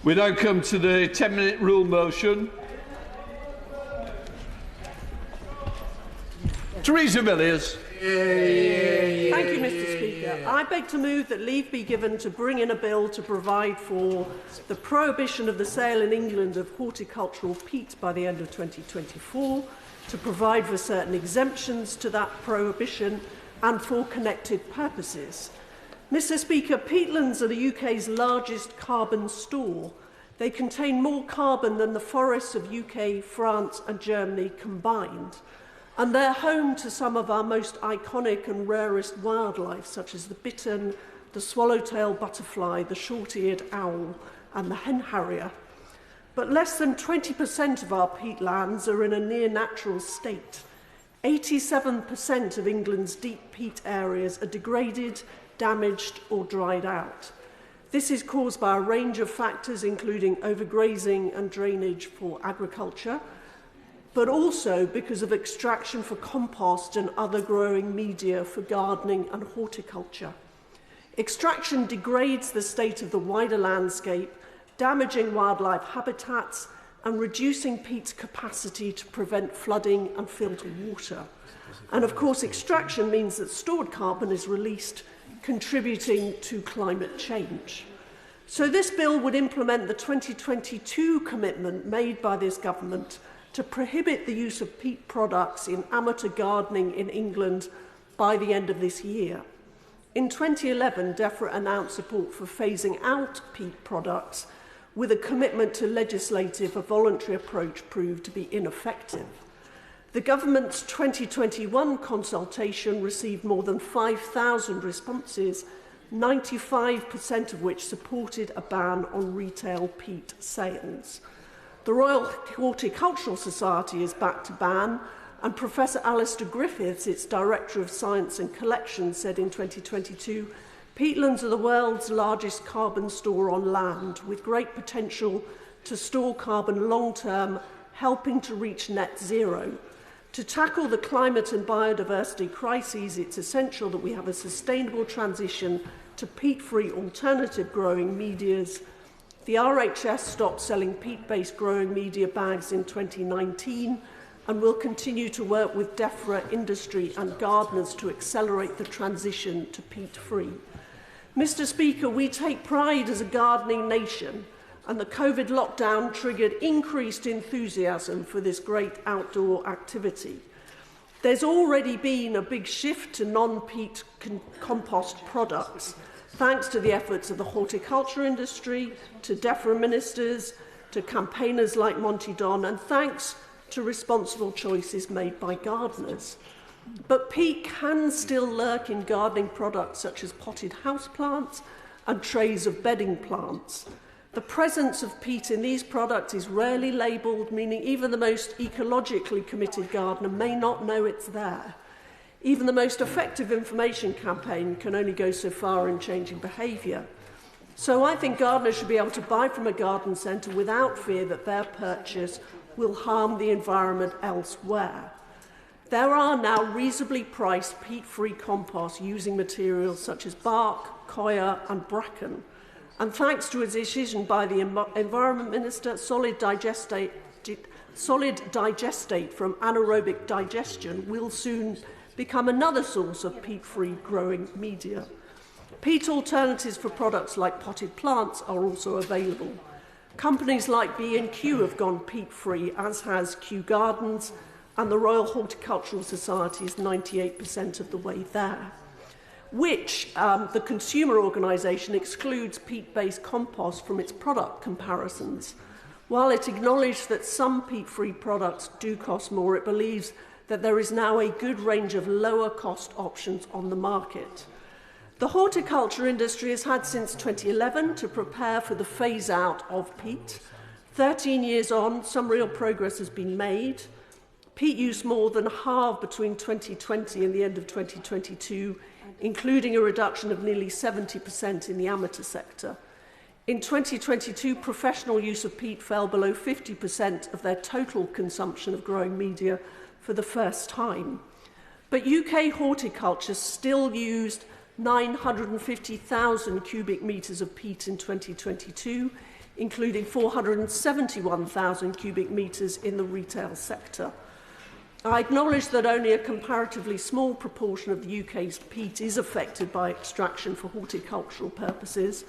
We now come to the 10-minute rule motion. Theresa Villiers. Thank you, Mr. Speaker. I beg to move that leave be given to bring in a bill to provide for the prohibition of the sale in England of horticultural peat by the end of 2024, to provide for certain exemptions to that prohibition and for connected purposes. Mr. Speaker, peatlands are the UK's largest carbon store. They contain more carbon than the forests of UK, France and Germany combined. And they're home to some of our most iconic and rarest wildlife, such as the bittern, the swallowtail butterfly, the short-eared owl, and the hen harrier. But less than 20% of our peatlands are in a near-natural state. 87% of England's deep peat areas are degraded, damaged, or dried out. This is caused by a range of factors, including overgrazing and drainage for agriculture, but also because of extraction for compost and other growing media for gardening and horticulture. Extraction degrades the state of the wider landscape, damaging wildlife habitats and reducing peat's capacity to prevent flooding and filter water. And of course, extraction means that stored carbon is released, contributing to climate change. So this bill would implement the 2022 commitment made by this government to prohibit the use of peat products in amateur gardening in England by the end of this year. In 2011, DEFRA announced support for phasing out peat products, with a commitment to legislate if a voluntary approach proved to be ineffective. The government's 2021 consultation received more than 5,000 responses, 95% of which supported a ban on retail peat sales. The Royal Horticultural Society is backed to ban, and Professor Alistair Griffiths, its Director of Science and Collections, said in 2022, peatlands are the world's largest carbon store on land, with great potential to store carbon long-term, helping to reach net zero. To tackle the climate and biodiversity crises, it's essential that we have a sustainable transition to peat-free alternative growing medias. The RHS stopped selling peat-based growing media bags in 2019 and will continue to work with DEFRA, industry and gardeners to accelerate the transition to peat-free. Mr. Speaker, we take pride as a gardening nation, and the COVID lockdown triggered increased enthusiasm for this great outdoor activity. There's already been a big shift to non-peat compost products, thanks to the efforts of the horticulture industry, to DEFRA ministers, to campaigners like Monty Don, and thanks to responsible choices made by gardeners. But peat can still lurk in gardening products such as potted houseplants and trays of bedding plants. The presence of peat in these products is rarely labelled, meaning even the most ecologically committed gardener may not know it's there. Even the most effective information campaign can only go so far in changing behaviour. So I think gardeners should be able to buy from a garden centre without fear that their purchase will harm the environment elsewhere. There are now reasonably priced peat-free compost using materials such as bark, coir and bracken. And thanks to a decision by the Environment Minister, solid digestate from anaerobic digestion will soon become another source of peat-free growing media. Peat alternatives for products like potted plants are also available. Companies like B&Q have gone peat-free, as has Kew Gardens, and the Royal Horticultural Society is 98% of the way there, which the consumer organisation excludes peat-based compost from its product comparisons. While it acknowledged that some peat-free products do cost more, it believes that there is now a good range of lower-cost options on the market. The horticulture industry has had since 2011 to prepare for the phase-out of peat. 13 years on, some real progress has been made. Peat use more than halved between 2020 and the end of 2022, including a reduction of nearly 70% in the amateur sector. In 2022, professional use of peat fell below 50% of their total consumption of growing media for the first time. But UK horticulture still used 950,000 cubic metres of peat in 2022, including 471,000 cubic metres in the retail sector. I acknowledge that only a comparatively small proportion of the UK's peat is affected by extraction for horticultural purposes,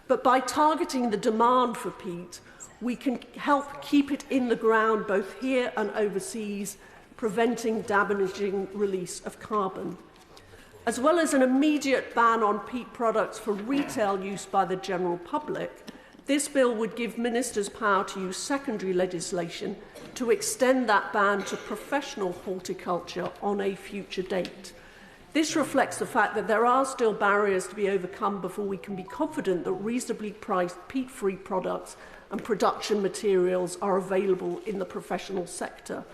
but by targeting the demand for peat, we can help keep it in the ground both here and overseas, preventing damaging release of carbon. As well as an immediate ban on peat products for retail use by the general public, this bill would give ministers power to use secondary legislation to extend that ban to professional horticulture on a future date. This reflects the fact that there are still barriers to be overcome before we can be confident that reasonably priced peat-free products and production materials are available in the professional sector.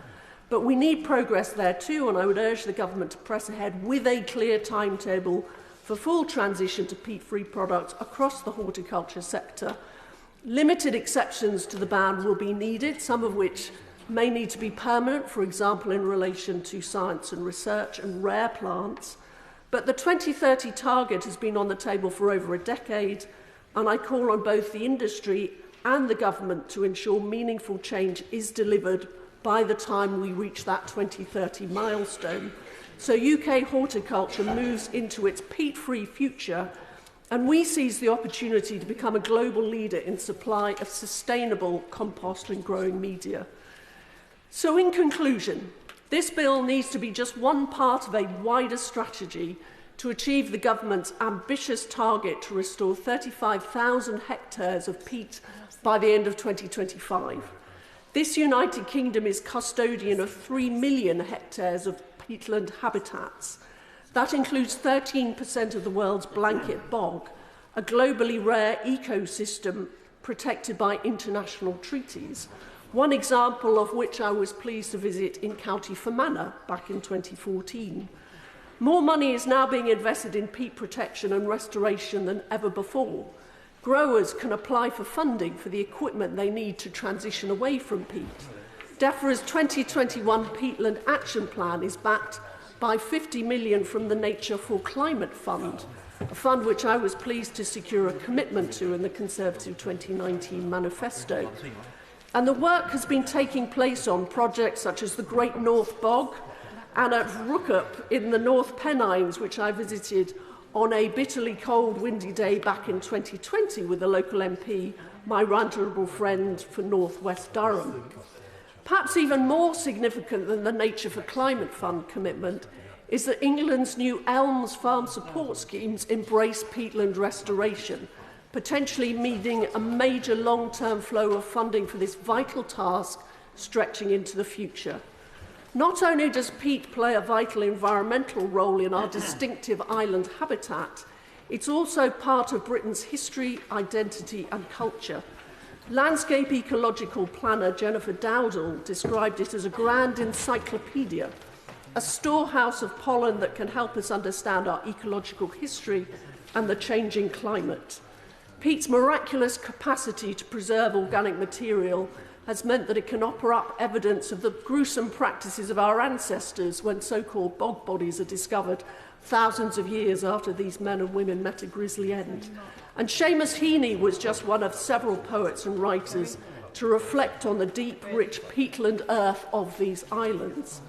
But we need progress there too, and I would urge the government to press ahead with a clear timetable for full transition to peat-free products across the horticulture sector. Limited exceptions to the ban will be needed, some of which may need to be permanent, for example in relation to science and research and rare plants. But the 2030 target has been on the table for over a decade, and I call on both the industry and the government to ensure meaningful change is delivered by the time we reach that 2030 milestone, so UK horticulture moves into its peat-free future and we seize the opportunity to become a global leader in supply of sustainable compost and growing media. So in conclusion, this bill needs to be just one part of a wider strategy to achieve the government's ambitious target to restore 35,000 hectares of peat by the end of 2025. This United Kingdom is custodian of 3 million hectares of peatland habitats. That includes 13% of the world's blanket bog, a globally rare ecosystem protected by international treaties, one example of which I was pleased to visit in County Fermanagh back in 2014. More money is now being invested in peat protection and restoration than ever before. Growers can apply for funding for the equipment they need to transition away from peat. DEFRA's 2021 Peatland Action Plan is backed by 50 million from the Nature for Climate Fund, a fund which I was pleased to secure a commitment to in the Conservative 2019 manifesto. And the work has been taking place on projects such as the Great North Bog and at Rookup in the North Pennines, which I visited on a bitterly cold, windy day back in 2020 with a local MP, my right honourable friend for North West Durham. Perhaps even more significant than the Nature for Climate Fund commitment is that England's new Elms Farm Support Schemes embrace peatland restoration, potentially meeting a major long-term flow of funding for this vital task stretching into the future. Not only does peat play a vital environmental role in our distinctive island habitat, it's also part of Britain's history, identity and culture. Landscape ecological planner Jennifer Dowdall described it as a grand encyclopedia, a storehouse of pollen that can help us understand our ecological history and the changing climate. Peat's miraculous capacity to preserve organic material has meant that it can offer up evidence of the gruesome practices of our ancestors when so-called bog bodies are discovered thousands of years after these men and women met a grisly end. And Seamus Heaney was just one of several poets and writers to reflect on the deep, rich peatland earth of these islands.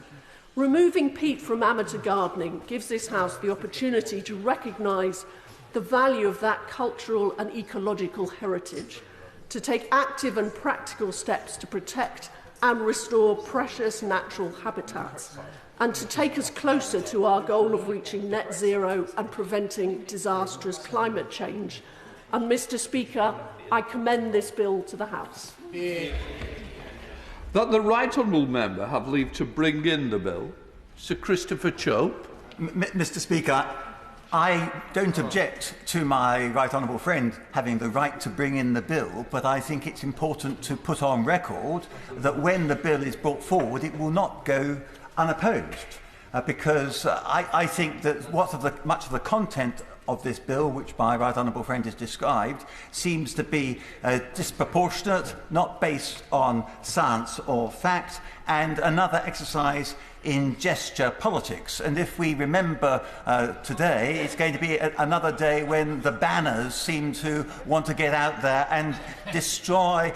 Removing peat from amateur gardening gives this House the opportunity to recognise the value of that cultural and ecological heritage, to take active and practical steps to protect and restore precious natural habitats, and to take us closer to our goal of reaching net zero and preventing disastrous climate change. And Mr. Speaker, I commend this bill to the House. That the right honourable member have leave to bring in the bill. Sir Christopher Chope. Mr. Speaker, I don't object to my right honourable friend having the right to bring in the bill, but I think it's important to put on record that when the bill is brought forward, it will not go unopposed, because I think that much of the content of this bill, which my right honourable friend has described, seems to be disproportionate, not based on science or fact, and another exercise in gesture politics. And if we remember today, it's going to be another day when the banners seem to want to get out there and destroy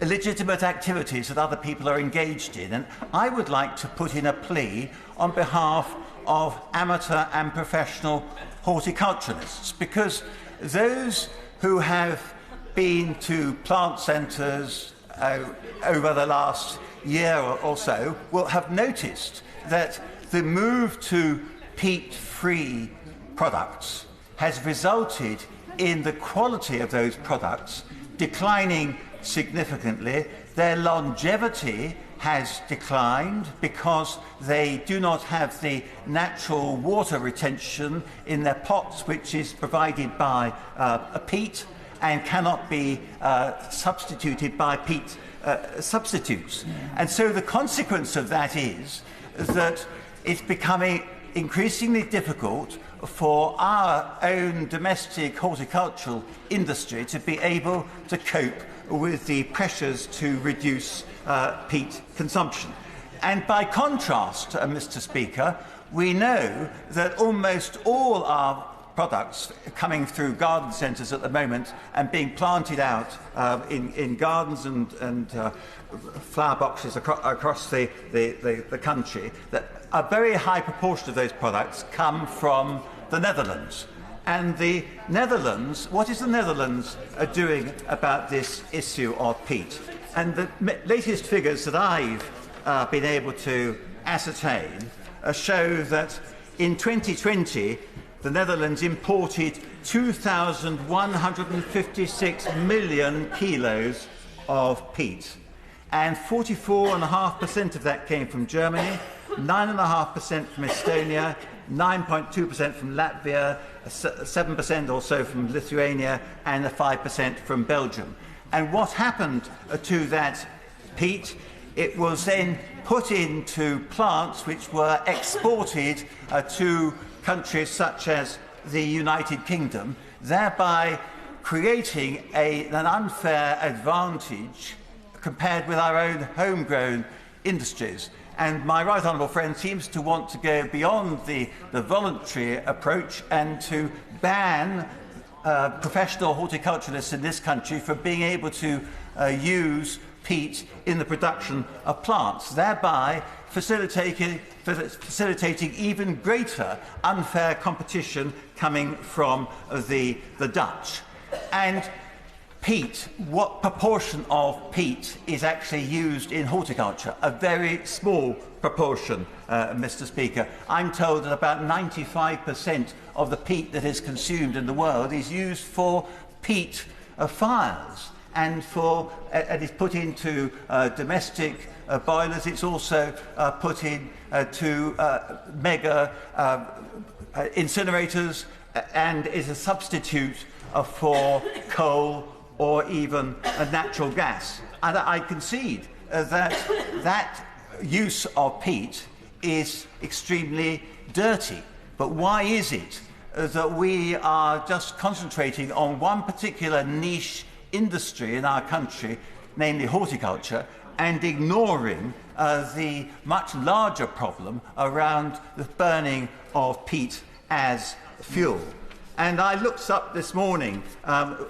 legitimate activities that other people are engaged in. And I would like to put in a plea on behalf of amateur and professional horticulturalists, because those who have been to plant centres over the last year or so will have noticed that the move to peat-free products has resulted in the quality of those products declining significantly. Their longevity has declined because they do not have the natural water retention in their pots, which is provided by a peat and cannot be substituted by peat substitutes. And so the consequence of that is that it's becoming increasingly difficult for our own domestic horticultural industry to be able to cope with the pressures to reduce peat consumption. And by contrast, Mr. Speaker, we know that almost all our products coming through garden centres at the moment and being planted out in gardens and flower boxes across the country, that a very high proportion of those products come from the Netherlands. And the Netherlands, what is the Netherlands doing about this issue of peat? And the latest figures that I've been able to ascertain show that in 2020, the Netherlands imported 2,156 million kilos of peat. And 44.5% of that came from Germany, 9.5% from Estonia, 9.2% from Latvia, 7% or so from Lithuania, and 5% from Belgium. And what happened to that peat? It was then put into plants which were exported to countries such as the United Kingdom, thereby creating an unfair advantage compared with our own homegrown industries. And my right honourable friend seems to want to go beyond the voluntary approach and to ban professional horticulturalists in this country from being able to use peat in the production of plants, thereby facilitating even greater unfair competition coming from the Dutch. And peat, what proportion of peat is actually used in horticulture? A very small proportion, Mr. Speaker. I'm told that about 95% of the peat that is consumed in the world is used for peat fires and is put into domestic boilers. It's also put into mega incinerators and is a substitute for coal or even natural gas. And I concede that use of peat is extremely dirty. But why is it that we are just concentrating on one particular niche industry in our country, namely horticulture, and ignoring the much larger problem around the burning of peat as fuel? And I looked up this morning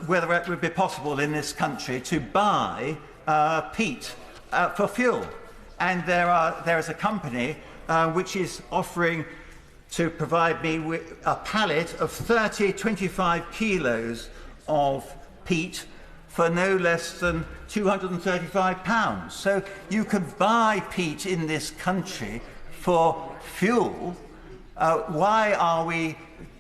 whether it would be possible in this country to buy peat for fuel. And there is a company which is offering to provide me with a pallet of 25 kilos of peat for no less than £235. So you can buy peat in this country for fuel. Why are we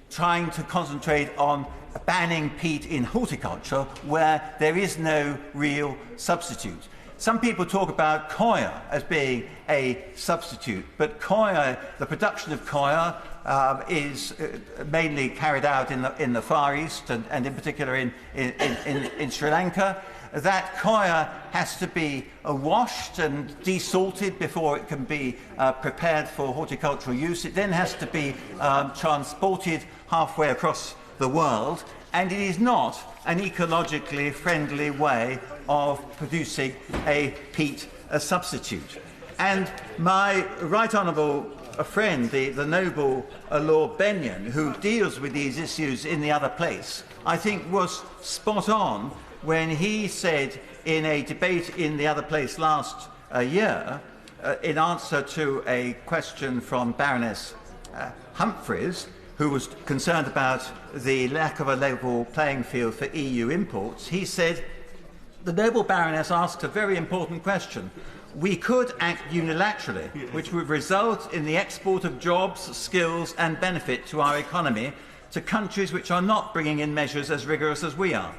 trying to concentrate on banning peat in horticulture where there is no real substitute? Some people talk about coir as being a substitute, but coir, the production of coir is mainly carried out in the Far East and in particular in Sri Lanka. That coir has to be washed and desalted before it can be prepared for horticultural use. It then has to be transported halfway across the world, and it is not an ecologically friendly way of producing a peat substitute. And my right honourable friend, the noble Lord Benyon, who deals with these issues in the other place, I think was spot on when he said in a debate in the other place last year, in answer to a question from Baroness Humphreys, who was concerned about the lack of a level playing field for EU imports, he said, the noble Baroness asked a very important question. We could act unilaterally, which would result in the export of jobs, skills and benefit to our economy to countries which are not bringing in measures as rigorous as we are.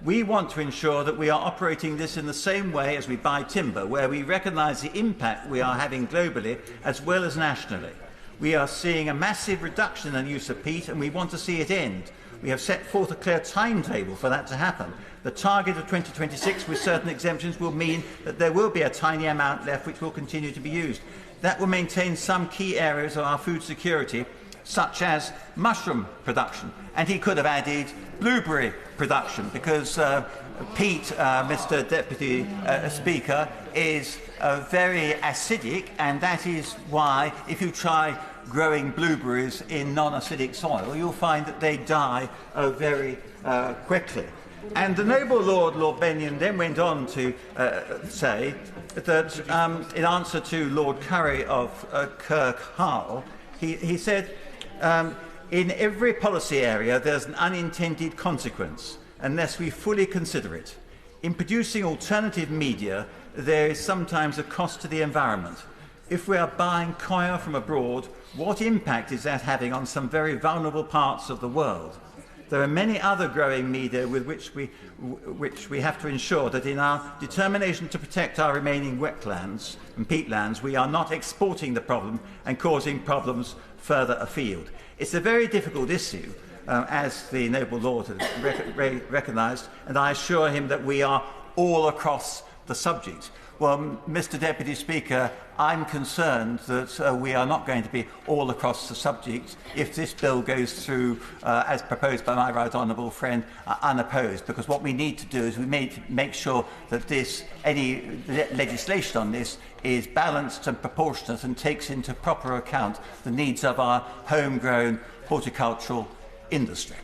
We want to ensure that we are operating this in the same way as we buy timber, where we recognise the impact we are having globally as well as nationally. We are seeing a massive reduction in the use of peat and we want to see it end. We have set forth a clear timetable for that to happen. The target of 2026 with certain exemptions will mean that there will be a tiny amount left which will continue to be used. That will maintain some key areas of our food security, such as mushroom production. And he could have added blueberry production, because peat, Mr. Deputy Speaker, is very acidic, and that is why if you try growing blueberries in non-acidic soil, you'll find that they die very quickly. And the noble Lord Benyon then went on to say that in answer to Lord Curry of Kirkharle, he said, in every policy area there's an unintended consequence unless we fully consider it. In producing alternative media, there is sometimes a cost to the environment. If we are buying coir from abroad, what impact is that having on some very vulnerable parts of the world? There are many other growing media with which we have to ensure that in our determination to protect our remaining wetlands and peatlands, we are not exporting the problem and causing problems further afield. It's a very difficult issue, as the noble Lord has recognised, and I assure him that we are all across the subject. Well, Mr. Deputy Speaker, I'm concerned that we are not going to be all across the subject if this bill goes through, as proposed by my right honourable friend, unopposed, because what we need to do is we need to make sure that any legislation on this is balanced and proportionate and takes into proper account the needs of our homegrown horticultural industry.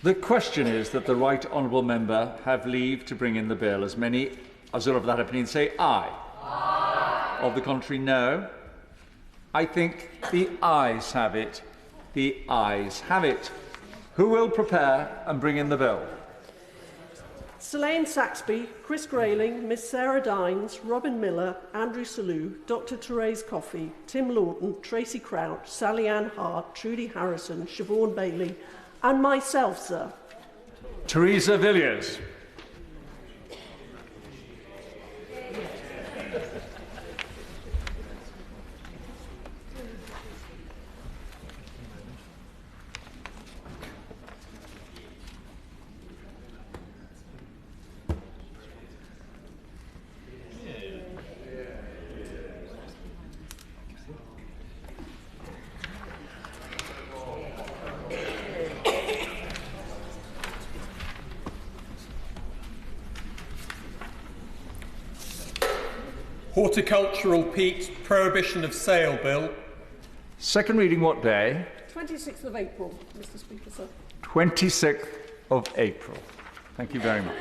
The question is that the right honourable member have leave to bring in the bill. As many as are of that opinion say aye. Aye. Of the contrary, no. I think the ayes have it. The ayes have it. Who will prepare and bring in the bill? Selene Saxby, Chris Grayling, Miss Sarah Dines, Robin Miller, Andrew Selous, Dr. Theresa Coffey, Tim Lawton, Tracy Crouch, Sally Ann Hart, Trudy Harrison, Siobhan Bailey, and myself, sir. Theresa Villiers. Horticultural Peat Prohibition of Sale Bill. Second reading what day? 26th of April, Mr. Speaker, sir. 26th of April. Thank you very much.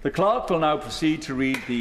The clerk will now proceed to read the